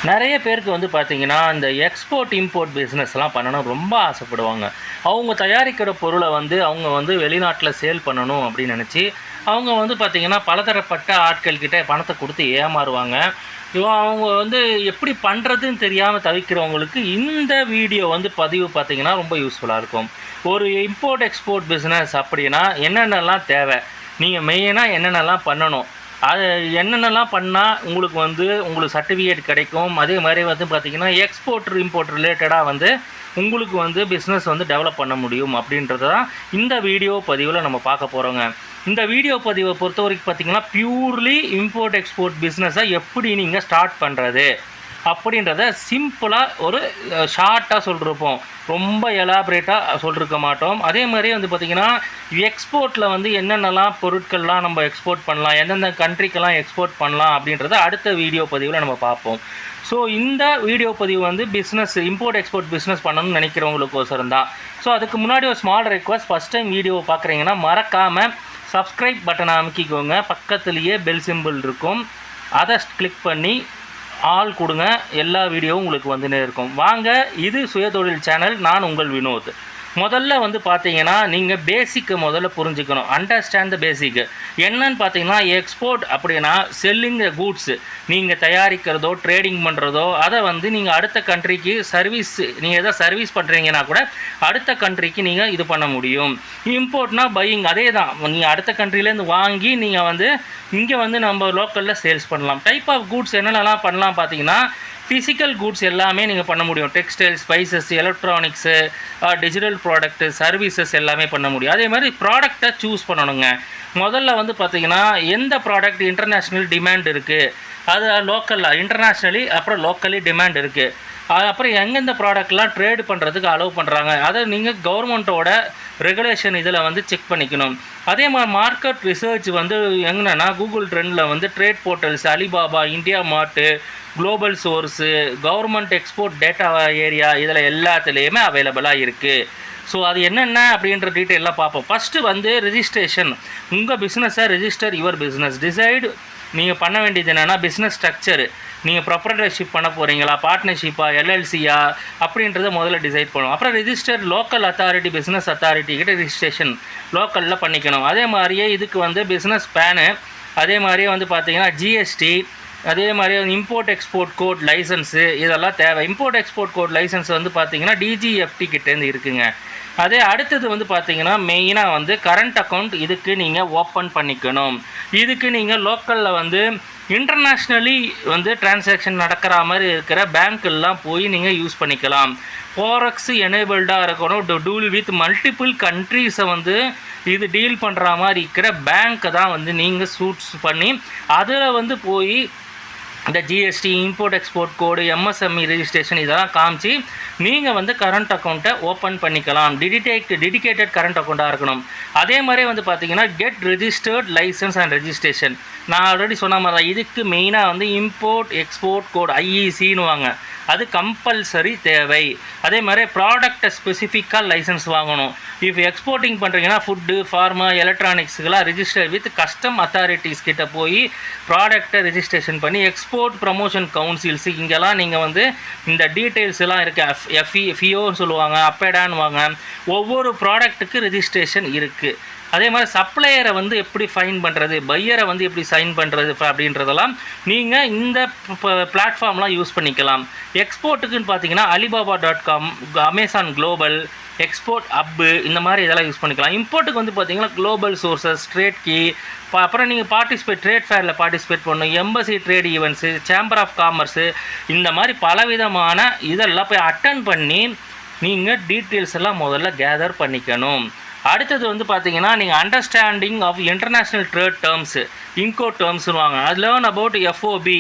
நிறைய பேருக்கு வந்து பார்த்திங்கன்னா இந்த எக்ஸ்போர்ட் இம்போர்ட் பிஸ்னஸ்லாம் பண்ணணும் ரொம்ப ஆசைப்படுவாங்க. அவங்க தயாரிக்கிற பொருளை வந்து அவங்க வந்து வெளிநாட்டில் சேல் பண்ணணும் அப்படின்னு நினச்சி அவங்க வந்து பார்த்திங்கன்னா பலதரப்பட்ட ஆட்கள்கிட்ட பணத்தை கொடுத்து ஏமாறுவாங்க. அவங்க வந்து எப்படி பண்ணுறதுன்னு தெரியாமல் தவிக்கிறவங்களுக்கு இந்த வீடியோ வந்து பதிவு பார்த்திங்கன்னா ரொம்ப யூஸ்ஃபுல்லாக இருக்கும். ஒரு இம்போர்ட் எக்ஸ்போர்ட் பிஸ்னஸ் அப்படின்னா என்னென்னலாம் தேவை, நீங்கள் மெயினாக என்னென்னலாம் பண்ணணும், அது என்னென்னலாம் பண்ணால் உங்களுக்கு சர்டிஃபிகேட் கிடைக்கும், அதே மாதிரி வந்து பார்த்திங்கன்னா எக்ஸ்போர்ட் இம்போர்ட் ரிலேட்டடாக வந்து உங்களுக்கு வந்து பிஸ்னஸ் வந்து டெவலப் பண்ண முடியும் அப்படின்றது தான் இந்த வீடியோ பதிவில் நம்ம பார்க்க போகிறோங்க. இந்த வீடியோ பதிவை பொறுத்த வரைக்கும் பார்த்திங்கன்னா பியூர்லி இம்போர்ட் எக்ஸ்போர்ட் பிஸ்னஸை எப்படி நீங்கள் ஸ்டார்ட் பண்ணுறது அப்படின்றத சிம்பிளாக ஒரு ஷார்ட்டாக சொல்லிருப்போம், ரொம்ப எலாபரேட்டாக சொல்லிருக்க மாட்டோம். அதே மாதிரி வந்து பார்த்திங்கன்னா எக்ஸ்போர்ட்டில் வந்து என்னென்னலாம் பொருட்கள்லாம் நம்ம எக்ஸ்போர்ட் பண்ணலாம், எந்தெந்த கண்ட்ரிக்கெல்லாம் எக்ஸ்போர்ட் பண்ணலாம் அப்படின்றத அடுத்த வீடியோ பதிவில் நம்ம பார்ப்போம். ஸோ இந்த வீடியோ பதிவு வந்து பிஸ்னஸ் இம்போர்ட் எக்ஸ்போர்ட் பிஸ்னஸ் பண்ணணும்னு நினைக்கிறவங்களுக்கோசரம் தான். ஸோ அதுக்கு முன்னாடி ஒரு small request, first time video பார்க்குறீங்கன்னா மறக்காமல் சப்ஸ்கிரைப் பட்டனை அமைக்கிக்கோங்க. பக்கத்துலேயே பெல் சிம்பிள் இருக்கும், அதை கிளிக் பண்ணி ஆல் கொடுங்க. எல்லா வீடியோவும் உங்களுக்கு வந்துனே இருக்கும். வாங்க, இது சுயதொழில் சேனல், நான் உங்கள் வினோத். முதல்ல வந்து பார்த்தீங்கன்னா நீங்கள் பேசிக்கை முதல்ல புரிஞ்சுக்கணும். அண்டர்ஸ்டாண்ட் த பேசிக்கு என்னன்னு பார்த்தீங்கன்னா எக்ஸ்போர்ட் அப்படின்னா செல்லிங் த கூட்ஸ், நீங்கள் தயாரிக்கிறதோ ட்ரேடிங் பண்ணுறதோ அதை வந்து நீங்கள் அடுத்த கண்ட்ரிக்கு சர்வீஸ், நீங்கள் எதாவது சர்வீஸ் பண்ணுறீங்கன்னா கூட அடுத்த கண்ட்ரிக்கு நீங்கள் இது பண்ண முடியும். இம்போர்ட்னா பையிங், அதே தான், நீங்கள் அடுத்த கண்ட்ரிலேருந்து வாங்கி நீங்கள் வந்து இங்கே வந்து நம்ம லோக்கலில் சேல்ஸ் பண்ணலாம். டைப் ஆஃப் கூட்ஸ் என்னென்னலாம் பண்ணலாம் பார்த்தீங்கன்னா ஃபிசிக்கல் கூட்ஸ் எல்லாமே நீங்கள் பண்ண முடியும். Textile, spices, electronics, digital product, services எல்லாமே பண்ண முடியும். அதே மாதிரி ப்ராடக்டை சூஸ் பண்ணணுங்க. முதல்ல வந்து பார்த்திங்கன்னா எந்த ப்ராடக்ட் இன்டர்நேஷ்னல் டிமாண்ட் இருக்குது, அது லோக்கலில் இன்டர்நேஷ்னலி அப்புறம் லோக்கலி டிமாண்ட் இருக்குது, அப்புறம் எங்கெந்த ப்ராடக்ட்லாம் ட்ரேடு பண்ணுறதுக்கு அலோவ் பண்ணுறாங்க, அதை நீங்கள் கவர்மெண்ட்டோட ரெகுலேஷன் இதில் வந்து செக் பண்ணிக்கணும். அதே மாதிரி மார்க்கெட் ரிசர்ச் வந்து எங்கன்னா கூகுள் ட்ரெண்டில் வந்து trade portals, Alibaba, India mart, global source, government export data area, இதில் எல்லாத்துலேயுமே அவைலபிளாக இருக்குது. ஸோ அது என்னென்ன அப்படின்ற டீட்டெயிலாக பார்ப்போம். ஃபஸ்ட்டு வந்து ரெஜிஸ்ட்ரேஷன், உங்கள் பிஸ்னஸை ரெஜிஸ்டர் யுவர் பிஸ்னஸ். டிசைடு நீங்கள் பண்ண வேண்டியது என்னென்னா பிஸ்னஸ் ஸ்ட்ரக்சரு, நீங்கள் ப்ரொப்ரைட்டர்ஷிப் பண்ண போகிறீங்களா, பார்ட்னர்ஷிப்பா, எல்எல்சியா அப்படின்றத முதல்ல டிசைட் பண்ணணும். அப்புறம் register local authority, business authority கிட்ட ரெஜிஸ்ட்ரேஷன் லோக்கலில் பண்ணிக்கணும். அதே மாதிரியே இதுக்கு வந்து பிஸ்னஸ் பேனு, அதே மாதிரியே வந்து பார்த்திங்கன்னா ஜிஎஸ்டி, அதே மாதிரி இம்போர்ட் எக்ஸ்போர்ட் கோட் லைசன்ஸு இதெல்லாம் தேவை. இம்போர்ட் எக்ஸ்போர்ட் கோட் லைசன்ஸ் வந்து பார்த்திங்கன்னா டிஜிஎஃப்டி கிட்டேருந்து இருக்குங்க. அதே அடுத்தது வந்து பார்த்திங்கன்னா மெயினாக வந்து கரண்ட் அக்கௌண்ட், இதுக்கு நீங்கள் ஓப்பன் பண்ணிக்கணும். இதுக்கு நீங்கள் லோக்கலில் வந்து இன்டர்நேஷ்னலி வந்து டிரான்சாக்ஷன் நடக்கிற மாதிரி இருக்கிற பேங்க்கெல்லாம் போய் நீங்கள் யூஸ் பண்ணிக்கலாம். ஃபாரெக்ஸ் எனேபிள்டாக இருக்கணும், டூல் வித் மல்டிபிள் கண்ட்ரீஸை வந்து இது டீல் பண்ணுற மாதிரி இருக்கிற பேங்க்கை தான் வந்து நீங்கள் சூட்ஸ் பண்ணி அதில் வந்து போய் இந்த GST, import export code, MSME registration இதெல்லாம் காமிச்சு நீங்கள் வந்து கரண்ட் அக்கௌண்ட்டை ஓப்பன் பண்ணிக்கலாம். டெடிகேட்டட் கரண்ட் அக்கௌண்ட்டாக இருக்கணும். அதே மாதிரி வந்து பார்த்திங்கன்னா get registered licence and registration. நான் ஆல்ரெடி சொன்ன மாதிரி தான், இதுக்கு மெயினாக வந்து இம்போர்ட் எக்ஸ்போர்ட் கோடு ஐஇசின்னு வாங்க, அது கம்பல்சரி தேவை. அதே மாதிரி ப்ராடக்டை ஸ்பெசிஃபிக்காக லைசன்ஸ் வாங்கணும். இப்போ எக்ஸ்போர்ட்டிங் பண்ணுறீங்கன்னா ஃபுட்டு, ஃபார்மா, எலக்ட்ரானிக்ஸுக்கெல்லாம் ரெஜிஸ்டர் வித் கஸ்டம் அத்தாரிட்டிஸ் கிட்ட போய் ப்ராடக்டை ரெஜிஸ்ட்ரேஷன் பண்ணி எக்ஸ்போர்ட் ப்ரமோஷன் கவுன்சில்ஸு இங்கெல்லாம் நீங்கள் வந்து இந்த டீட்டெயில்ஸ் எல்லாம் இருக்குது. ஃபியோன்னு சொல்லுவாங்க, அப்பேடான்னு வாங்க, ஒவ்வொரு ப்ராடக்ட்டுக்கு ரெஜிஸ்ட்ரேஷன் இருக்குது. அதே மாதிரி சப்ளையரை வந்து எப்படி ஃபைன் பண்ணுறது, பையரை வந்து எப்படி சைன் பண்ணுறது அப்படின்றதெல்லாம் நீங்கள் இந்த பிளாட்ஃபார்ம்லாம் யூஸ் பண்ணிக்கலாம். எக்ஸ்போர்ட்டுக்குன்னு பார்த்தீங்கன்னா alibaba.com, Amazon global, export hub, இந்த மாதிரி இதெல்லாம் யூஸ் பண்ணிக்கலாம். இம்போர்ட்டுக்கு வந்து பார்த்தீங்கன்னா குளோபல் சோர்சஸ், ட்ரேட் கீ, அப்புறம் நீங்கள் ட்ரேட் ஃபேரில் பார்ட்டிசிபேட் பண்ணணும், embassy trade events, chamber of commerce, இந்த மாதிரி பலவிதமான இதெல்லாம் போய் அட்டன் பண்ணி நீங்கள் டீட்டெயில்ஸ் எல்லாம் முதல்ல கேதர் பண்ணிக்கணும். அடுத்தது வந்து பார்த்தீங்கன்னா நீங்கள் understanding of international trade terms, இன்கோ டேர்ம்ஸ்னு வாங்க, அது learn about FOB,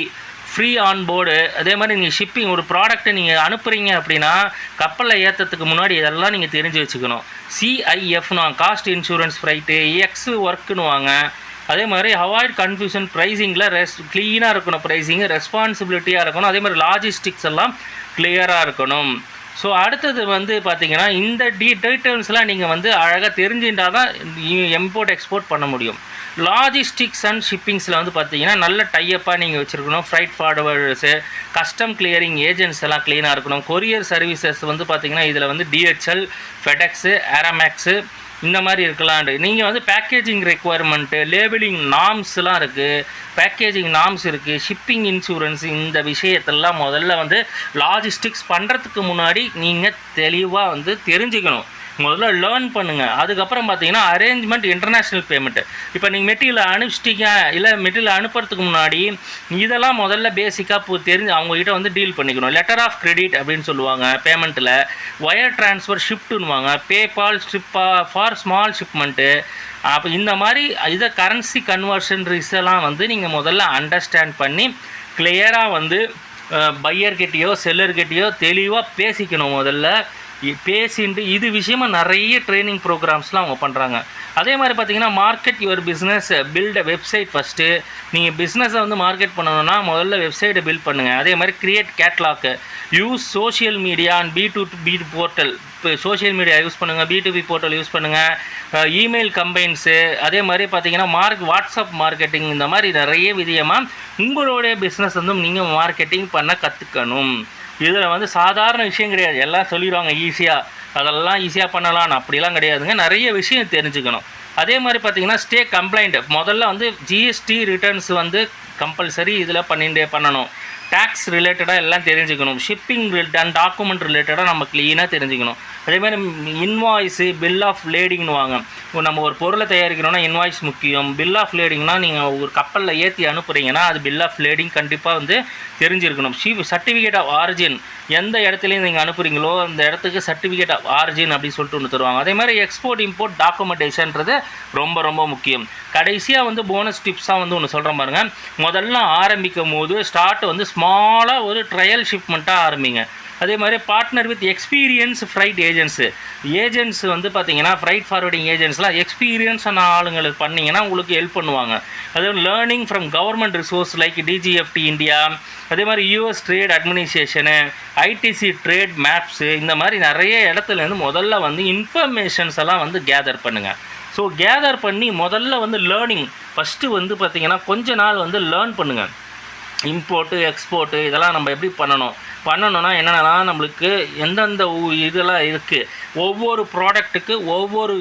free on board. அதே மாதிரி நீங்கள் ஷிப்பிங், ஒரு ப்ராடக்ட்டை நீங்கள் அனுப்புகிறீங்க அப்படின்னா கப்பலில் ஏற்றத்துக்கு முன்னாடி இதெல்லாம் நீங்கள் தெரிஞ்சு வச்சுக்கணும். சிஐஎஃப்னு வாங்க, காஸ்ட் இன்சூரன்ஸ் ஃப்ரைட்டு, எக்ஸ் ஒர்க்குன்னு வாங்க. அதே மாதிரி அவாய்ட் கன்ஃபியூஷன், ப்ரைஸிங்கில் க்ளீனாக இருக்கணும், ப்ரைஸிங்கு ரெஸ்பான்சிபிலிட்டியாக இருக்கணும். அதே மாதிரி லாஜிஸ்டிக்ஸ் எல்லாம் கிளியராக இருக்கணும். ஸோ அடுத்தது வந்து பார்த்திங்கன்னா இந்த டீட்டெயில்ஸ்லாம் நீங்கள் வந்து அழகாக தெரிஞ்சுட்டால் தான் இம்போர்ட் எக்ஸ்போர்ட் பண்ண முடியும். லாஜிஸ்டிக்ஸ் அண்ட் ஷிப்பிங்ஸில் வந்து பார்த்தீங்கன்னா நல்ல டையப்பாக நீங்கள் வச்சுருக்கணும். ஃப்ரைட் ஃபார்வர்டர்ஸு, கஸ்டம் கிளியரிங் ஏஜென்ட்ஸ் எல்லாம் க்ளீனாக இருக்கணும். கொரியர் சர்வீசஸ் வந்து பார்த்தீங்கன்னா இதில் வந்து DHL, ஃபெடெக்ஸு, ஏரமேக்ஸு இந்த மாதிரி இருக்கலாண்டு. நீங்கள் வந்து பேக்கேஜிங் ரெக்குவயர்மெண்ட்டு, லேபிளிங் நார்ம்ஸ்லாம் இருக்குது, பேக்கேஜிங் நார்ம்ஸ் இருக்குது, ஷிப்பிங் இன்சூரன்ஸ், இந்த விஷயத்தெல்லாம் முதல்ல வந்து லாஜிஸ்டிக்ஸ் பண்ணுறதுக்கு முன்னாடி நீங்கள் தெளிவாக வந்து தெரிஞ்சுக்கணும். முதல்ல லேர்ன் பண்ணுங்கள். அதுக்கப்புறம் பார்த்தீங்கன்னா அரேஞ்ச்மெண்ட், இன்டர்நேஷ்னல் பேமெண்ட்டு. இப்போ நீங்கள் மெட்டீரியல் அனுப்பிச்சிட்டிங்க, இல்லை மெட்டீரியல் அனுப்புறதுக்கு முன்னாடி இதெல்லாம் முதல்ல பேசிக்காக தெரிஞ்சு அவங்ககிட்ட வந்து டீல் பண்ணிக்கணும். லெட்டர் ஆஃப் கிரெடிட் அப்படின்னு சொல்லுவாங்க பேமெண்ட்டில், ஒயர் ட்ரான்ஸ்ஃபர் ஷிஃப்ட்டுன்னுவாங்க, பேபால் ஷிப்பா ஃபார் ஸ்மால் ஷிப்மெண்ட்டு. அப்போ இந்த மாதிரி இதை கரன்சி கன்வர்ஷன் ரிஸ்லாம் வந்து நீங்கள் முதல்ல அண்டர்ஸ்டாண்ட் பண்ணி கிளியராக வந்து பையர்கிட்டையோ செல்லர்கிட்டையோ தெளிவாக பேசிக்கணும். முதல்ல பேசிட்டு இது விஷயமா நிறைய ட்ரைனிங் ப்ரோக்ராம்ஸ்லாம் அவங்க பண்ணுறாங்க. அதே மாதிரி பார்த்தீங்கன்னா market your business, build website. First நீங்கள் பிஸ்னஸை வந்து மார்க்கெட் பண்ணணுன்னா முதல்ல வெப்சைட்டை பில்ட் பண்ணுங்கள். அதே மாதிரி create catalogue, use social media and B2B portal. இப்போ சோஷியல் மீடியா யூஸ் பண்ணுங்கள், B2B போர்ட்டல் யூஸ் பண்ணுங்கள், இமெயில் கம்பைன்ஸு. அதே மாதிரி பார்த்தீங்கன்னா வாட்ஸ்அப் மார்க்கெட்டிங், இந்த மாதிரி நிறைய விதமாக உங்களுடைய பிஸ்னஸ் வந்து நீங்கள் மார்க்கெட்டிங் பண்ண கற்றுக்கணும். இதில் வந்து சாதாரண விஷயம் கிடையாது. எல்லாம் சொல்லிடுவாங்க ஈஸியாக, அதெல்லாம் ஈஸியாக பண்ணலான்னு, அப்படிலாம் கிடையாதுங்க. நிறைய விஷயம் தெரிஞ்சுக்கணும். அதே மாதிரி பார்த்தீங்கன்னா ஸ்டே கம்ப்ளைண்ட். முதல்ல வந்து GST ரிட்டர்ன்ஸ் வந்து கம்பல்சரி இதில் பண்ணணும். டேக்ஸ் ரிலேட்டடாக எல்லாம் தெரிஞ்சுக்கணும். ஷிப்பிங் அண்ட் டாக்குமெண்ட் ரிலேட்டடாக நம்ம க்ளீனாக தெரிஞ்சுக்கணும். அதேமாதிரி இன்வாய்ஸு, பில் ஆஃப் லேடிங்னு வாங்க. நம்ம ஒரு பொருளை தயாரிக்கணும்னா இன்வாய்ஸ் முக்கியம். பில் ஆஃப் லேடிங்னால் நீங்கள் ஒரு கப்பலில் ஏற்றி அனுப்புகிறீங்கன்னா அது பில் ஆஃப் லேடிங் கண்டிப்பாக வந்து தெரிஞ்சிருக்கணும். சர்டிஃபிகேட் ஆஃப் ஆரிஜின், எந்த இடத்துலையும் நீங்கள் அனுப்புகிறீங்களோ அந்த இடத்துக்கு சர்டிஃபிகேட் ஆஃப் ஆரிஜின் அப்படின்னு சொல்லிட்டு ஒன்று தருவாங்க. அதே மாதிரி எக்ஸ்போர்ட் இம்போர்ட் டாக்குமெண்டேஷன்றது ரொம்ப ரொம்ப முக்கியம். கடைசியாக வந்து போனஸ் டிப்ஸாக வந்து ஒன்று சொல்கிறேன் பாருங்கள். முதல்ல ஆரம்பிக்கும் போது ஸ்டார்ட் வந்து ஸ்மாலாக ஒரு ட்ரையல் ஷிப்மெண்ட்டாக ஆரம்பிங்க. அதே மாதிரி partner with experience fried agents வந்து பார்த்தீங்கன்னா ஃப்ரைட் ஃபார்வர்டிங் ஏஜென்ட்ஸ்லாம் எக்ஸ்பீரியன்ஸான ஆளுங்களுக்கு பண்ணிங்கன்னா உங்களுக்கு ஹெல்ப் பண்ணுவாங்க. அதே learning from government resource like DGFT India, அதே மாதிரி US trade administration, ITC trade maps, இந்த மாதிரி நிறைய இடத்துலேருந்து முதல்ல வந்து இன்ஃபர்மேஷன்ஸ் எல்லாம் வந்து கேதர் பண்ணுங்கள். ஸோ கேதர் பண்ணி முதல்ல வந்து லேர்னிங் ஃபஸ்ட்டு வந்து பார்த்திங்கன்னா கொஞ்ச நாள் வந்து லேர்ன் பண்ணுங்கள். இம்போர்ட்டு, எக்ஸ்போர்ட்டு இதெல்லாம் நம்ம எப்படி பண்ணணும்னா என்னென்னா நம்மளுக்கு எந்தெந்த இதெல்லாம் இருக்குது. ஒவ்வொரு ப்ராடக்ட்டுக்கு ஒவ்வொரு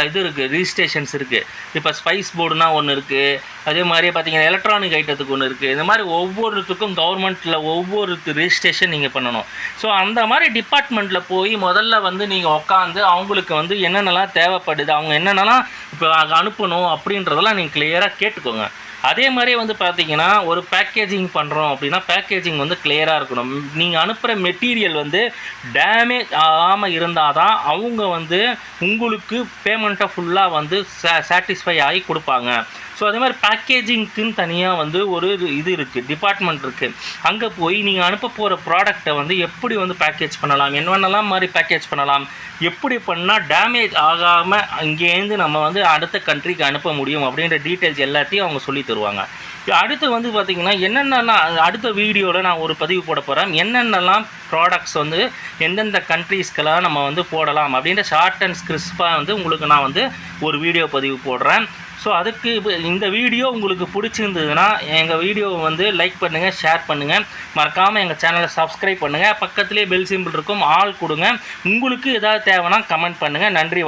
இது இருக்குது, ரிஜிஸ்ட்ரேஷன்ஸ் இருக்குது. இப்போ ஸ்பைஸ் போர்டுனா ஒன்று இருக்குது. அதே மாதிரி பார்த்திங்கன்னா எலக்ட்ரானிக் ஐட்டத்துக்கு ஒன்று இருக்குது. இந்த மாதிரி ஒவ்வொருத்துக்கும் கவர்மெண்ட்டில் ஒவ்வொரு ரிஜிஸ்ட்ரேஷன் நீங்கள் பண்ணணும். ஸோ அந்த மாதிரி டிபார்ட்மெண்ட்டில் போய் முதல்ல வந்து நீங்கள் உட்காந்து அவங்களுக்கு வந்து என்னென்னலாம் தேவைப்படுது, அவங்க என்னென்னலாம் இப்போ அனுப்பணும் அப்படின்றதெல்லாம் நீங்கள் கிளியராக கேட்டுக்கோங்க. அதே மாதிரி வந்து பார்த்தீங்கன்னா ஒரு பேக்கேஜிங் பண்ணுறோம் அப்படின்னா பேக்கேஜிங் வந்து கிளியராக இருக்கணும். நீங்கள் அனுப்புகிற மெட்டீரியல் வந்து டேமேஜ் ஆகாமல் இருந்தால் தான் அவங்க வந்து உங்களுக்கு பேமெண்ட்டை ஃபுல்லாக வந்து சாட்டிஸ்ஃபை ஆகி கொடுப்பாங்க. ஸோ அதே மாதிரி பேக்கேஜிங்க்குன்னு தனியாக வந்து ஒரு இது இருக்குது, டிபார்ட்மெண்ட் இருக்குது. அங்கே போய் நீங்கள் அனுப்ப போகிற ப்ராடக்டை வந்து எப்படி வந்து பேக்கேஜ் பண்ணலாம், என்னென்னலாம் மாதிரி பேக்கேஜ் பண்ணலாம், எப்படி பண்ணால் டேமேஜ் ஆகாமல் இங்கேருந்து நம்ம வந்து அடுத்த கண்ட்ரிக்கு அனுப்ப முடியும் அப்படின்ற டீட்டெயில்ஸ் எல்லாத்தையும் அவங்க சொல்லி தருவாங்க. அடுத்து வந்து பார்த்திங்கன்னா என்னென்னலாம் அடுத்த வீடியோவில் நான் ஒரு பதிவு போட போகிறேன். என்னென்னலாம் ப்ராடக்ட்ஸ் வந்து எந்தெந்த கண்ட்ரீஸ்க்கெல்லாம் நம்ம வந்து போடலாம் அப்படின்ற ஷார்ட் அண்ட் கிறிஸ்பாக வந்து உங்களுக்கு நான் வந்து ஒரு வீடியோ பதிவு போடுறேன். ஸோ அதுக்கு இந்த வீடியோ உங்களுக்கு பிடிச்சிருந்ததுன்னா எங்கள் வீடியோவை வந்து லைக் பண்ணுங்கள், ஷேர் பண்ணுங்கள், மறக்காமல் எங்கள் சேனலை சப்ஸ்கிரைப் பண்ணுங்கள். பக்கத்துலேயே பெல் சிம்பிள் இருக்கும், ஆல் கொடுங்க. உங்களுக்கு ஏதாவது தேவைன்னா கமெண்ட் பண்ணுங்கள். நன்றி.